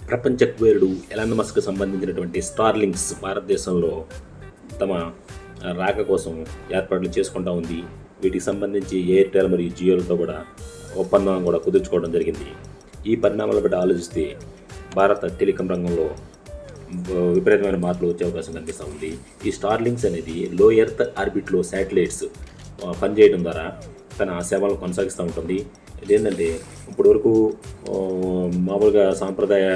ప్రపంచ కుబేరుడు Elon Musk సంబంధించినటువంటి స్టార్లింక్స్ భారతదేశంలో తమ రాక కోసం ఏర్పాట్లు చేసుకుంటూ ఉంది. వీటికి సంబంధించి ఎయిర్టెల్ మరియు జియోలతో కూడా ఒప్పందం కూడా కుదుర్చుకోవడం జరిగింది. ఈ పరిణామాల బట్టి ఆలోచిస్తే భారత టెలికాం రంగంలో విపరీతమైన మార్పులు వచ్చే అవకాశం కనిపిస్తూ ఉంది. ఈ స్టార్లింక్స్ అనేది లో ఎర్త్ ఆర్బిట్లో శాటిలైట్స్ పనిచేయడం ద్వారా తన సేవలను కొనసాగిస్తూ ఉంటుంది. ఇదేంటంటే ఇప్పటివరకు మామూలుగా సాంప్రదాయ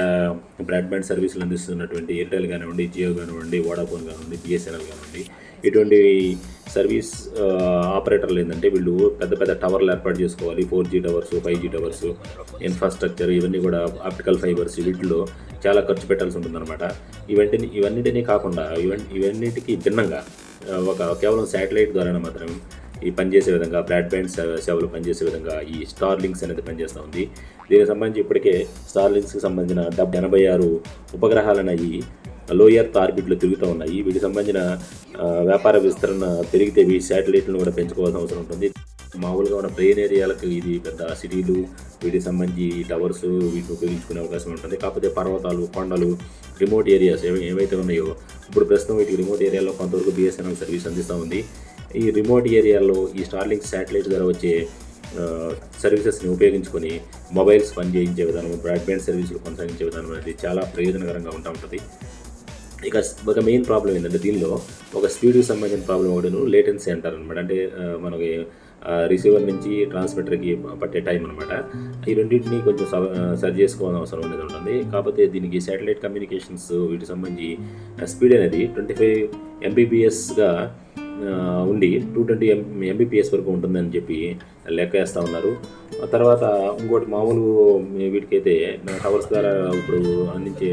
బ్రాడ్బ్యాండ్ సర్వీసులు అందిస్తున్నటువంటి ఎయిర్టెల్ కానివ్వండి, జియో కానివ్వండి, వోడాఫోన్ కానివ్వండి, బిఎస్ఎన్ఎల్ కానివ్వండి, ఇటువంటి సర్వీస్ ఆపరేటర్లు ఏంటంటే వీళ్ళు పెద్ద పెద్ద టవర్లు ఏర్పాటు చేసుకోవాలి. 4G towers, 5G towers, infrastructure ఇవన్నీ కూడా ఆప్టికల్ ఫైబర్స్ వీటిలో చాలా ఖర్చు పెట్టాల్సి ఉంటుందన్నమాట. ఇవన్నిటినీ కాకుండా ఇవన్నిటికీ భిన్నంగా కేవలం శాటిలైట్ ద్వారా మాత్రం ఈ పనిచేసే విధంగా బ్రాడ్బ్యాండ్ సేవలు పనిచేసే విధంగా ఈ స్టార్లింక్స్ అనేది పనిచేస్తూ ఉంది. దీనికి సంబంధించి ఇప్పటికే స్టార్లింక్స్కి సంబంధించిన 86 ఉపగ్రహాలు అనేవి లో ఎర్త్ ఆర్బిట్లో తిరుగుతూ ఉన్నాయి. వీటికి సంబంధించిన వ్యాపార విస్తరణ పెరిగితే ఈ శాటిలైట్లను కూడా పెంచుకోవాల్సిన అవసరం ఉంటుంది. మామూలుగా ఉన్న ప్లెయిన్ ఏరియాలకు ఇది పెద్ద సిటీలు వీటికి సంబంధించి టవర్స్ వీటిని ఉపయోగించుకునే అవకాశం ఉంటుంది. కాకపోతే పర్వతాలు, కొండలు, రిమోట్ ఏరియాస్ ఏవైతే ఉన్నాయో ఇప్పుడు ప్రస్తుతం వీటికి రిమోట్ ఏరియాలో కొంతవరకు బిఎస్ఎన్ఎల్ సర్వీస్ అందిస్తూ ఉంది. ఈ రిమోట్ ఏరియాలో ఈ స్టార్లింక్ శాటిలైట్ ద్వారా వచ్చే సర్వీసెస్ని ఉపయోగించుకొని మొబైల్స్ పనిచేయించే విధానం, బ్రాడ్బ్యాండ్ సర్వీసులు కొనసాగించే విధానం అనేది చాలా ప్రయోజనకరంగా ఉంటుంది. ఇక ఒక మెయిన్ ప్రాబ్లం ఏంటంటే దీనిలో ఒక స్పీడ్కి సంబంధించిన ప్రాబ్లం ఒకటి లేటెన్సీ అంటారు అనమాట. అంటే మనకి రిసీవర్ నుంచి ట్రాన్స్మిటర్కి పట్టే టైం అనమాట. ఈ రెండింటినీ కొంచెం సరి చేసుకోవాల్సిన అవసరం అనేది ఉంటుంది. కాకపోతే దీనికి శాటిలైట్ కమ్యూనికేషన్స్ వీటికి సంబంధించి స్పీడ్ అనేది 25 Mbps-గా ఉండి 220 Mbps వరకు ఉంటుందని చెప్పి లెక్క వేస్తూ ఉన్నారు. తర్వాత ఇంకోటి మామూలు వీటికైతే టవర్స్ ద్వారా ఇప్పుడు అందించే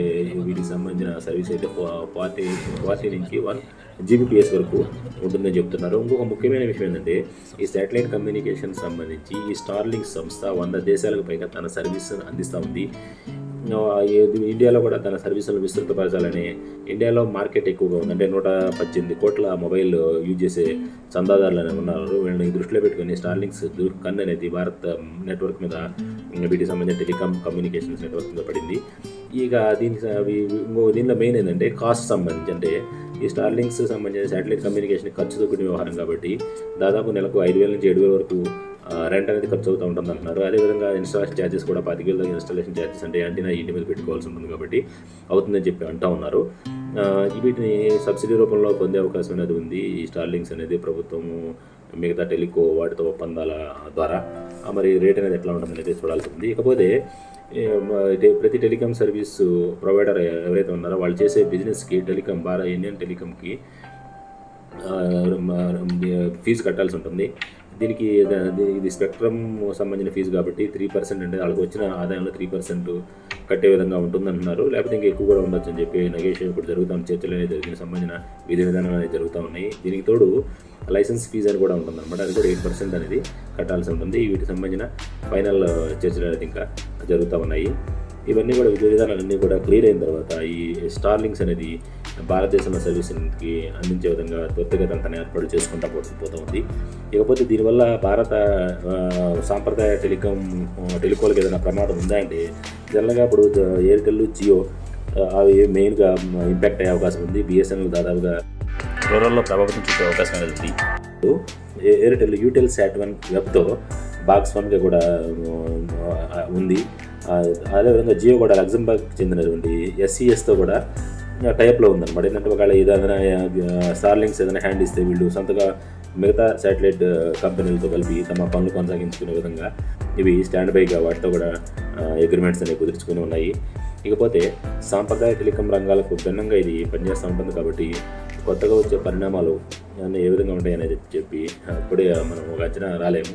వీటికి సంబంధించిన సర్వీస్ అయితే 40 నుంచి 1 Gbps వరకు ఉంటుందని చెప్తున్నారు. ఇంకొక ముఖ్యమైన విషయం ఏంటంటే ఈ శాటిలైట్ కమ్యూనికేషన్ సంబంధించి ఈ స్టార్లింక్ సంస్థ 100 దేశాలకు పైగా తన సర్వీస్ అందిస్తూ ఉంది. ఇండియాలో కూడా తన సర్వీసులను విస్తృతపరచాలని ఇండియాలో మార్కెట్ ఎక్కువగా ఉంది. అంటే 118 కోట్ల మొబైల్ యూజ్ చేసే చందాదారులు అనేవి ఉన్నారు. వీళ్ళని దృష్టిలో పెట్టుకుని స్టార్లింక్స్ కన్ను అనేది భారత్ నెట్వర్క్ మీద వీటికి సంబంధించిన టెలికాం కమ్యూనికేషన్స్ నెట్వర్క్ మీద పడింది. ఇక దీనిలో మెయిన్ ఏంటంటే కాస్ట్ సంబంధించి, అంటే ఈ స్టార్లింక్స్ సంబంధించిన శాటిలైట్ కమ్యూనికేషన్ ఖర్చుతో కూడిన వ్యవహారం కాబట్టి దాదాపు నెలకు 5,000 నుంచి 7,000 వరకు రెంట్ అనేది ఖర్చు అవుతూ ఉంటుంది అంటున్నారు. అదేవిధంగా ఇన్స్టాలేషన్ ఛార్జెస్ కూడా 25,000 ఇన్స్టాలేషన్ ఛార్జెస్ అంటే యాంటీనా ఇంటి మీద పెట్టుకోవాల్సి ఉంటుంది కాబట్టి అవుతుందని చెప్పి అంటూ ఉన్నారు. వీటిని సబ్సిడీ రూపంలో పొందే అవకాశం అనేది ఉంది. ఈ స్టార్లింక్స్ అనేది ప్రభుత్వము మిగతా టెలికో వాటితో ఒప్పందాల ద్వారా మరి రేట్ అనేది ఎట్లా ఉంటుంది అనేది చూడాల్సి ఉంది. ఇకపోతే ప్రతి టెలికాం సర్వీస్ ప్రొవైడర్ ఎవరైతే ఉన్నారో వాళ్ళు చేసే బిజినెస్కి ఇండియన్ టెలికాంకి ఫీజు కట్టాల్సి ఉంటుంది. దీనికి ఇది స్పెక్ట్రమ్ సంబంధించిన ఫీజు కాబట్టి 3% అంటే వాళ్ళకి వచ్చిన ఆదాయంలో 3% కట్టే విధంగా ఉంటుందంటున్నారు. లేకపోతే ఇంకా ఎక్కువ కూడా ఉండొచ్చు అని చెప్పి నెగోషియేషన్ ఇప్పుడు జరుగుతాం, చర్చలు అనేది దీనికి సంబంధించిన విధి విధానాలు అనేది జరుగుతూ ఉన్నాయి. దీనికి తోడు లైసెన్స్ ఫీజు అని కూడా ఉంటుందన్నమాట. అది కూడా 8% అనేది కట్టాల్సి ఉంటుంది. వీటికి సంబంధించిన ఫైనల్ చర్చలు అనేది ఇంకా జరుగుతూ ఉన్నాయి. ఇవన్నీ కూడా విధి విధానాలన్నీ కూడా క్లియర్ అయిన తర్వాత ఈ స్టార్లింక్స్ అనేది భారతదేశంలో సర్వీస్కి అందించే విధంగా త్వరితగతిన తన ఏర్పాటు చేసుకుంటూ పోతూ ఉంది. ఇకపోతే దీనివల్ల భారత సాంప్రదాయ టెలికోలకు ఏదైనా ప్రమాదం ఉందా అంటే జనరల్గా ఇప్పుడు ఎయిర్టెల్, జియో అవి మెయిన్గా ఇంపాక్ట్ అయ్యే అవకాశం ఉంది. బిఎస్ఎన్ఎల్ దాదాపుగా రూరల్లో ప్రభావితం చూపే అవకాశం అనేది ఉంది. ఎయిర్టెల్ యూటెల్ SAT1 వెబ్తో బాక్స్ 1గా కూడా ఉంది. అదేవిధంగా జియో కూడా లగ్జంబర్గ్కి చెందినటువంటి SESతో కూడా టైప్లో ఉందన్నమాట. ఏంటంటే ఒకవేళ ఏదైనా స్టార్లింక్స్ ఏదైనా హ్యాండ్ ఇస్తే వీళ్ళు సొంతగా మిగతా శాటిలైట్ కంపెనీలతో కలిపి తమ పనులు కొనసాగించుకునే విధంగా ఇవి స్టాండ్ బైగా వాటితో కూడా అగ్రిమెంట్స్ అనేవి కుదుర్చుకుని ఉన్నాయి. ఇకపోతే సాంప్రదాయ టెలికాం రంగాలకు భిన్నంగా ఇది పనిచేస్తూ ఉంటుంది కాబట్టి కొత్తగా వచ్చే పరిణామాలు అన్నీ ఏ విధంగా ఉంటాయి అనేది చెప్పి అప్పుడే మనం ఒక అంచనా రాలేము.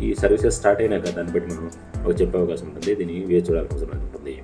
ఈ సర్వీసెస్ స్టార్ట్ అయినాక దాన్ని బట్టి మనం చెప్పే అవకాశం ఉంటుంది. దీన్ని వేచి చూడాల్సిన అవసరం ఉంటుంది.